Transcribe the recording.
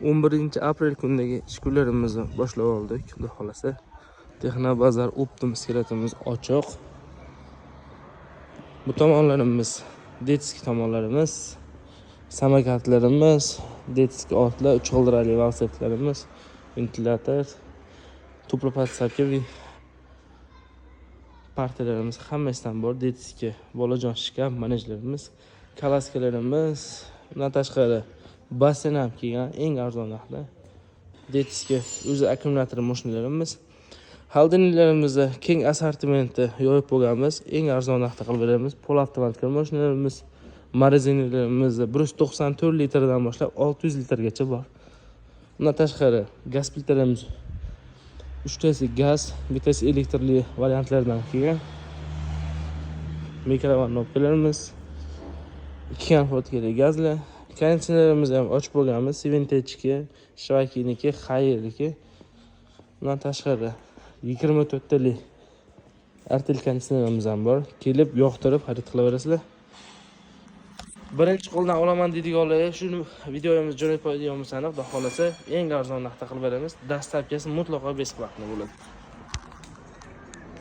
11-aprel kunidagi ish kunlarimizni boshlab oldik. Xudo xolasa, Texnobazar Optim skiratimiz ochiq. Bu tomonlarimiz detskiy tomonlarimiz, samokartlarimiz, detskiy otlar, 3 g'ildirali velosipedlarimiz, ventilyator, tuplo podstavka, partiyalarimiz hammasidan bor. Detskiy bolajon shkaf, manejlerimiz, kalaskalarimiz, undan tashqari basseyn ham kelgan eng arzon narxda. Detskiy o'zi akkumulyator mashinalarimiz, Haldenilarimizda keng assortimenti yoyib bo'lganmiz. Eng arzon narxda qilib beramiz. Pol avtomatik mashinalarimiz, marozinalarimiz 194 litrdan boshlab 600 litrgacha bor. Undan tashqari gaz filtrlarimiz 3 tasi gaz, bittasi elektrli variantlardan kelgan. Mikrovalnovkalarimiz, 2 amperli gazlar, konditsionerimizni ham ochib bo'lganmiz. Siventechki, Shvakiniki, Xayrniki. Bundan tashqari 24 tali artel konditsionerimiz ham bor. Kelib, yoqtirib xarid qilaverasizlar. Birinchi qo'ldan olaman deydiganlar shuni videomizni joylab qo'yadigan bo'lsangiz, xudo xolasa eng arzon narxda qilib beramiz. Dastavkasi mutlaqo beplatni bo'ladi.